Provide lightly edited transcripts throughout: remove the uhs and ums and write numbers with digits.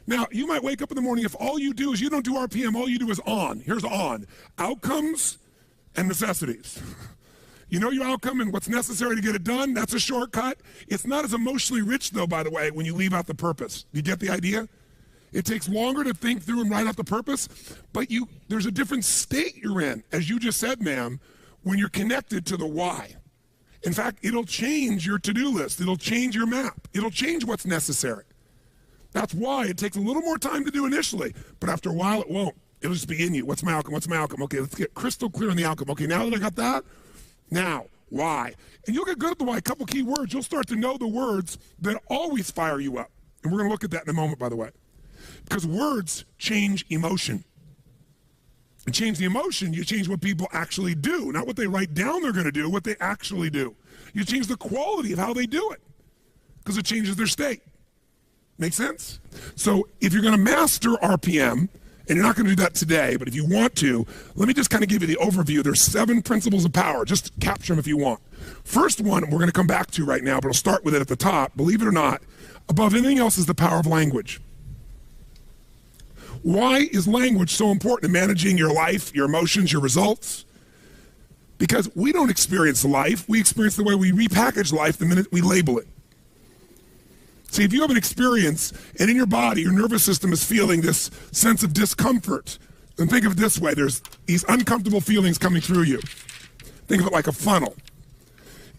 Now, you might wake up in the morning, if all you do is you don't do RPM, all you do is on. Here's on. Outcomes and necessities. You know your outcome and what's necessary to get it done? That's a shortcut. It's not as emotionally rich, though, by the way, when you leave out the purpose. You get the idea? It takes longer to think through and write out the purpose, but there's a different state you're in, as you just said, ma'am, when you're connected to the why. In fact, it'll change your to-do list. It'll change your map. It'll change what's necessary. That's why it takes a little more time to do initially, but after a while it won't. It'll just be in you. What's my outcome? What's my outcome? Okay, let's get crystal clear on the outcome. Okay, now that I got that, now, why? And you'll get good at the why. A couple key words. You'll start to know the words that always fire you up. And we're going to look at that in a moment, by the way. Because words change emotion. And change the emotion, you change what people actually do. Not what they write down they're going to do, what they actually do. You change the quality of how they do it. Because it changes their state. Make sense? So if you're going to master RPM, and you're not going to do that today, but if you want to, let me just kind of give you the overview. There's 7 principles of power. Just capture them if you want. First one, we're going to come back to right now, but I'll start with it at the top. Believe it or not, above anything else is the power of language. Why is language so important in managing your life, your emotions, your results? Because we don't experience life. We experience the way we repackage life the minute we label it. See, if you have an experience and in your body, your nervous system is feeling this sense of discomfort, then think of it this way. There's these uncomfortable feelings coming through you. Think of it like a funnel.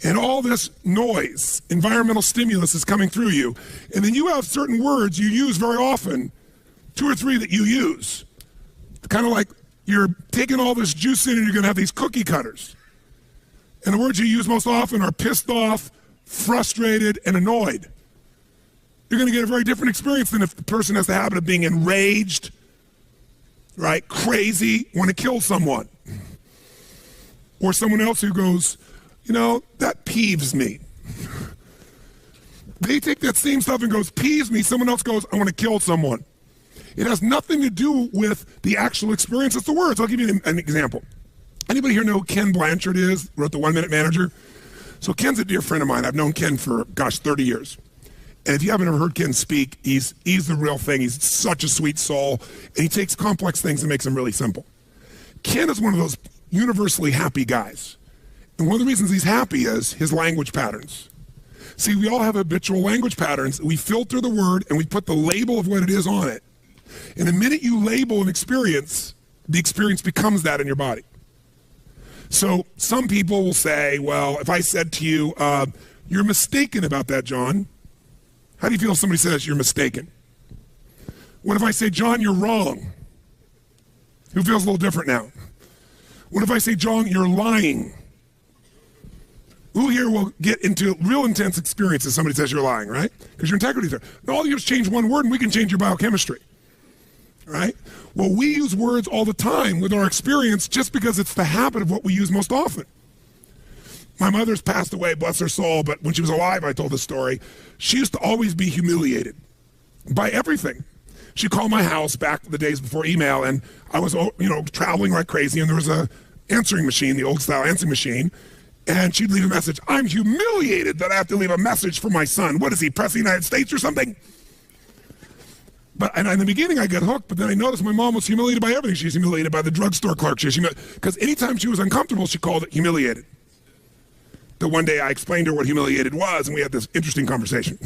And all this noise, environmental stimulus is coming through you. And then you have certain words you use very often, 2 or 3 that you use. Kind of like you're taking all this juice in and you're going to have these cookie cutters. And the words you use most often are pissed off, frustrated, and annoyed. You're going to get a very different experience than if the person has the habit of being enraged, right, crazy, want to kill someone. Or someone else who goes, you know, that peeves me. They take that same stuff and goes, peeves me. Someone else goes, I want to kill someone. It has nothing to do with the actual experience. It's the words. I'll give you an example. Anybody here know who Ken Blanchard is? Wrote the 1 Minute Manager? So Ken's a dear friend of mine. I've known Ken for, 30 years. And if you haven't ever heard Ken speak, he's the real thing. He's such a sweet soul. And he takes complex things and makes them really simple. Ken is one of those universally happy guys. And one of the reasons he's happy is his language patterns. See, we all have habitual language patterns. We filter the word and we put the label of what it is on it. And the minute you label an experience, the experience becomes that in your body. So some people will say, well, if I said to you, you're mistaken about that, John. How do you feel if somebody says you're mistaken? What if I say, John, you're wrong? Who feels a little different now? What if I say, John, you're lying? Who here will get into real intense experiences if somebody says you're lying, right? Because your integrity's there. Now, all you have to change one word and we can change your biochemistry, right? Well, we use words all the time with our experience just because it's the habit of what we use most often. My mother's passed away, bless her soul, but when she was alive, I told this story. She used to always be humiliated by everything. She'd call my house back the days before email, and I was, traveling like crazy, and there was a answering machine, the old style answering machine, and she'd leave a message. I'm humiliated that I have to leave a message for my son. What is he, President of the United States or something? And in the beginning, I got hooked, but then I noticed my mom was humiliated by everything. She's humiliated by the drugstore clerk. Because anytime she was uncomfortable, she called it humiliated. The one day I explained to her what humiliated was, and we had this interesting conversation.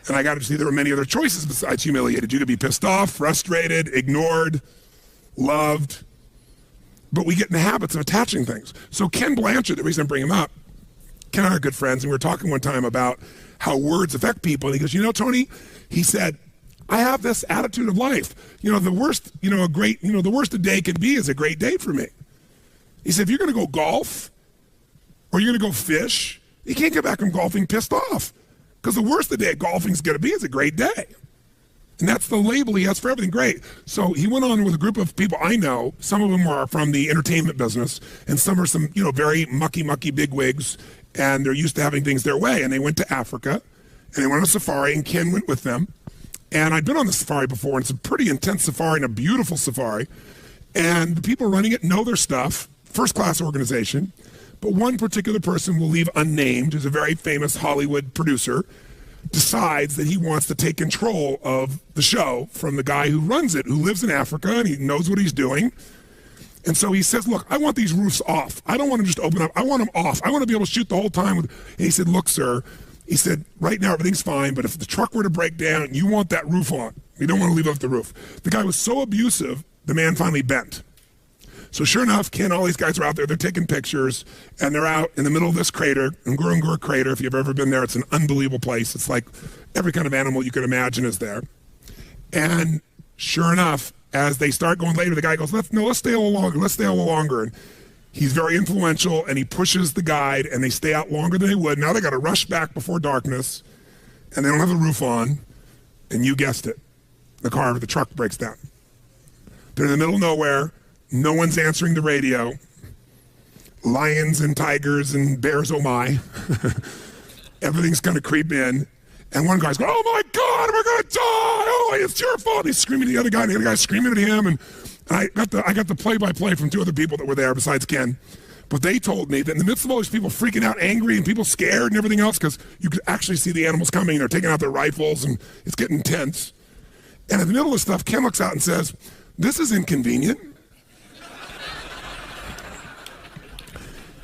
And I got to see there were many other choices besides humiliated. You could be pissed off, frustrated, ignored, loved. But we get in the habits of attaching things. So Ken Blanchard, the reason I bring him up, Ken and I are good friends, and we were talking one time about how words affect people. And he goes, Tony, he said, I have this attitude of life. The worst, the worst a day could be is a great day for me. He said, if you're going to go golf, or you're going to go fish, you can't get back from golfing pissed off. Because the worst the day golfing is going to be is a great day. And that's the label he has for everything. Great. So he went on with a group of people I know. Some of them are from the entertainment business, and some are some, very mucky bigwigs, and they're used to having things their way. And they went to Africa, and they went on a safari, and Ken went with them. And I'd been on the safari before, and it's a pretty intense safari and a beautiful safari. And the people running it know their stuff, first-class organization. But one particular person will leave unnamed, who's a very famous Hollywood producer, decides that he wants to take control of the show from the guy who runs it, who lives in Africa and he knows what he's doing. And so he says, look, I want these roofs off. I don't want them just open up. I want them off. I want to be able to shoot the whole time. And he said, look, sir, he said, right now everything's fine, but if the truck were to break down, you want that roof on. You don't want to leave off the roof. The guy was so abusive, the man finally bent. So sure enough, Ken, all these guys are out there, they're taking pictures, and they're out in the middle of this crater, Ngurungur crater. If you've ever been there, it's an unbelievable place. It's like every kind of animal you could imagine is there. And sure enough, as they start going later, the guy goes, let's stay a little longer. And he's very influential, and he pushes the guide, and they stay out longer than they would. Now they got to rush back before darkness, and they don't have the roof on, and you guessed it, the truck breaks down. They're in the middle of nowhere. No one's answering the radio. Lions and tigers and bears, oh my. Everything's going to creep in. And one guy's going, oh my God, we're going to die. Oh, it's your fault. He's screaming at the other guy, and the other guy's screaming at him. And I got the play-by-play from two other people that were there besides Ken. But they told me that in the midst of all these people freaking out, angry, and people scared and everything else, because you could actually see the animals coming, and they're taking out their rifles, and it's getting intense. And in the middle of stuff, Ken looks out and says, this is inconvenient.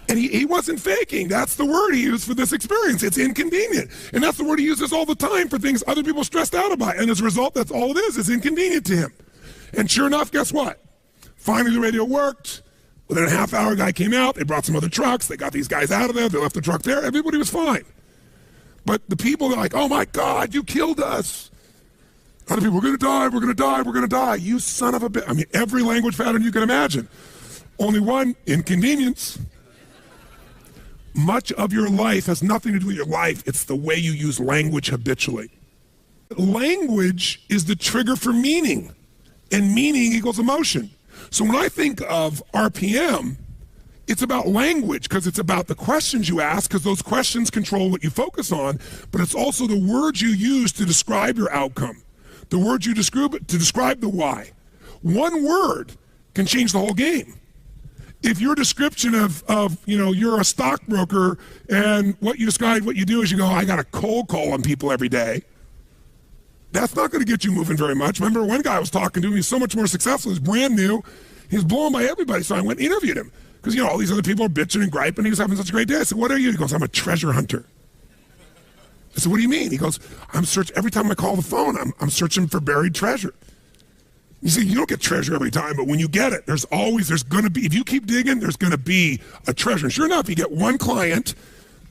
And he wasn't faking. That's the word he used for this experience. It's inconvenient. And that's the word he uses all the time for things other people are stressed out about. And as a result, that's all it is. It's inconvenient to him. And sure enough, guess what? Finally, the radio worked. Within a half hour, a guy came out. They brought some other trucks. They got these guys out of there. They left the truck there. Everybody was fine. But the people are like, oh my God, you killed us. Other people, we're going to die, we're going to die, we're going to die. You son of a bitch. I mean, every language pattern you can imagine. Only one, inconvenience. Much of your life has nothing to do with your life. It's the way you use language habitually. Language is the trigger for meaning, and meaning equals emotion. So when I think of RPM, it's about language, because it's about the questions you ask, because those questions control what you focus on, but it's also the words you use to describe your outcome, the words you describe to describe the why. One word can change the whole game. If your description of you're a stockbroker and what you describe, what you do is you go, I got a cold call on people every day. That's not going to get you moving very much. Remember one guy I was talking to, he's so much more successful, he's brand new, he's blown by everybody. So I went and interviewed him because, all these other people are bitching and griping. He was having such a great day. I said, what are you? He goes, I'm a treasure hunter. I said, what do you mean? He goes, every time I call the phone, I'm searching for buried treasure. You see, you don't get treasure every time, but when you get it, there's going to be, if you keep digging, there's going to be a treasure. And sure enough, you get one client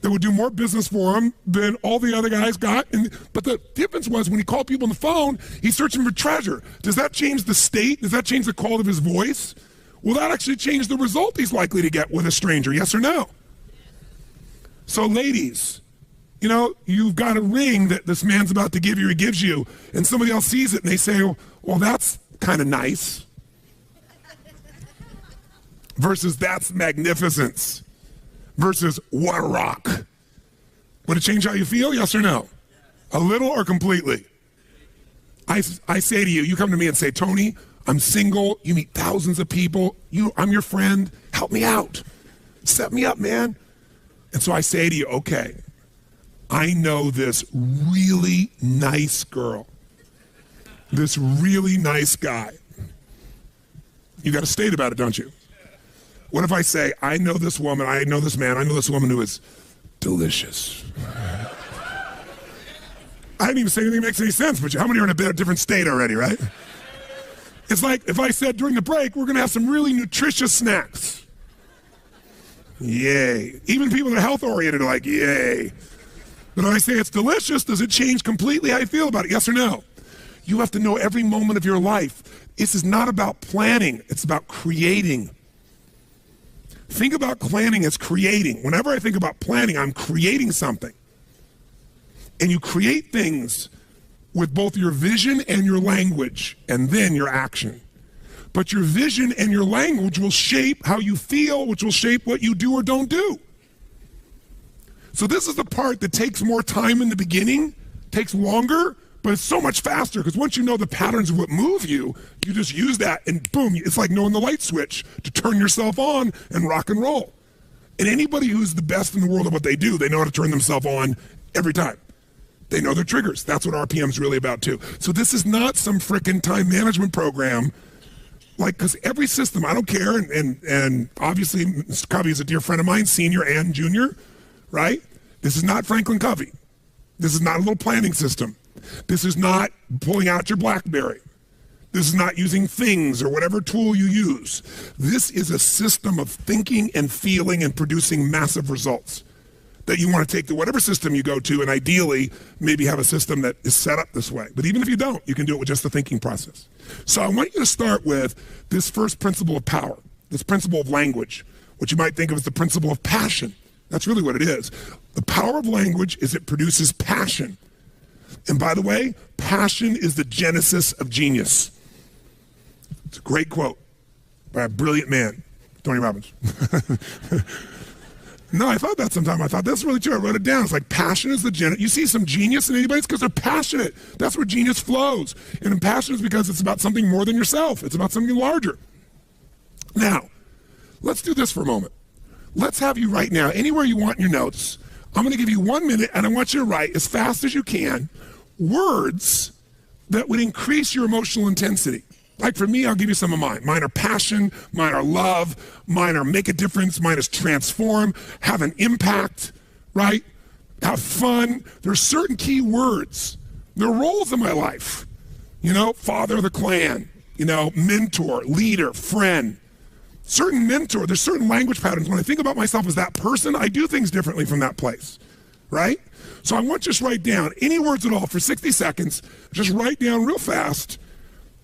that would do more business for him than all the other guys got. But the difference was when he called people on the phone, he's searching for treasure. Does that change the state? Does that change the quality of his voice? Will that actually change the result he's likely to get with a stranger? Yes or no? So ladies, you've got a ring that this man's about to give you, he gives you, and somebody else sees it and they say, well, that's kind of nice. Versus that's magnificence. Versus what a rock. Would it change how you feel? Yes or no? A little or completely? I say to you, you come to me and say, Tony, I'm single. You meet thousands of people. I'm your friend. Help me out. Set me up, man. And so I say to you, okay, I know this really nice girl. This really nice guy. You got a state about it, don't you? What if I say, I know this woman, I know this man, I know this woman who is delicious. I didn't even say anything that makes any sense, but how many are in a different state already, right? It's like if I said during the break, we're going to have some really nutritious snacks. Yay. Even people that are health-oriented are like, yay. But if I say it's delicious, does it change completely how you feel about it? Yes or no? You have to know every moment of your life. This is not about planning. It's about creating. Think about planning as creating. Whenever I think about planning, I'm creating something. And you create things with both your vision and your language, and then your action. But your vision and your language will shape how you feel, which will shape what you do or don't do. So this is the part that takes more time in the beginning, takes longer, but it's so much faster because once you know the patterns of what move you, you just use that and boom, it's like knowing the light switch to turn yourself on and rock and roll. And anybody who's the best in the world at what they do, they know how to turn themselves on every time. They know their triggers. That's what RPM is really about too. So this is not some frickin' time management program. Like, because every system, I don't care, and obviously Mr. Covey is a dear friend of mine, senior and junior, right? This is not Franklin Covey. This is not a little planning system. This is not pulling out your BlackBerry. This is not using things or whatever tool you use. This is a system of thinking and feeling and producing massive results that you want to take to whatever system you go to, and ideally maybe have a system that is set up this way. But even if you don't, you can do it with just the thinking process. So I want you to start with this first principle of power, this principle of language, which you might think of as the principle of passion. That's really what it is. The power of language is it produces passion. And by the way, passion is the genesis of genius. It's a great quote by a brilliant man, Tony Robbins. No, I thought that sometime. I thought that's really true. I wrote it down. It's like passion is the genesis. You see some genius in anybody, it's because they're passionate. That's where genius flows. And passion is because it's about something more than yourself. It's about something larger. Now, let's do this for a moment. Let's have you write now, anywhere you want in your notes. I'm going to give you 1 minute, and I want you to write as fast as you can words that would increase your emotional intensity. Like for me, I'll give you some of mine. Mine are passion, mine are love, mine are make a difference, mine is transform, have an impact, right? Have fun. There's certain key words. There are roles in my life. You know, father of the clan, you know, mentor, leader, friend. Certain mentor, there's certain language patterns. When I think about myself as that person, I do things differently from that place, right? So I want you to just write down any words at all for 60 seconds. Just write down real fast.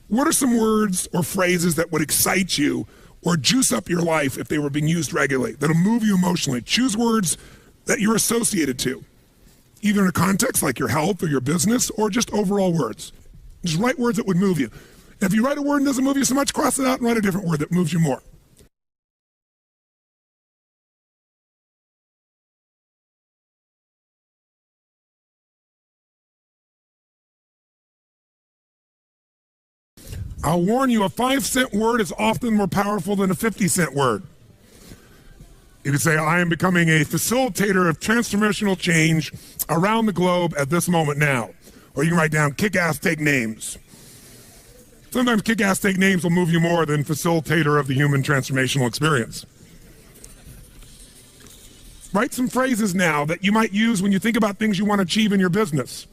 What are some words or phrases that would excite you or juice up your life if they were being used regularly, that'll move you emotionally? Choose words that you're associated to, either in a context like your health or your business or just overall words. Just write words that would move you. If you write a word and doesn't move you so much, cross it out and write a different word that moves you more. I'll warn you, a 5-cent word is often more powerful than a 50-cent word. You could say, I am becoming a facilitator of transformational change around the globe at this moment now. Or you can write down, kick-ass, take names. Sometimes kick-ass, take names will move you more than facilitator of the human transformational experience. Write some phrases now that you might use when you think about things you want to achieve in your business.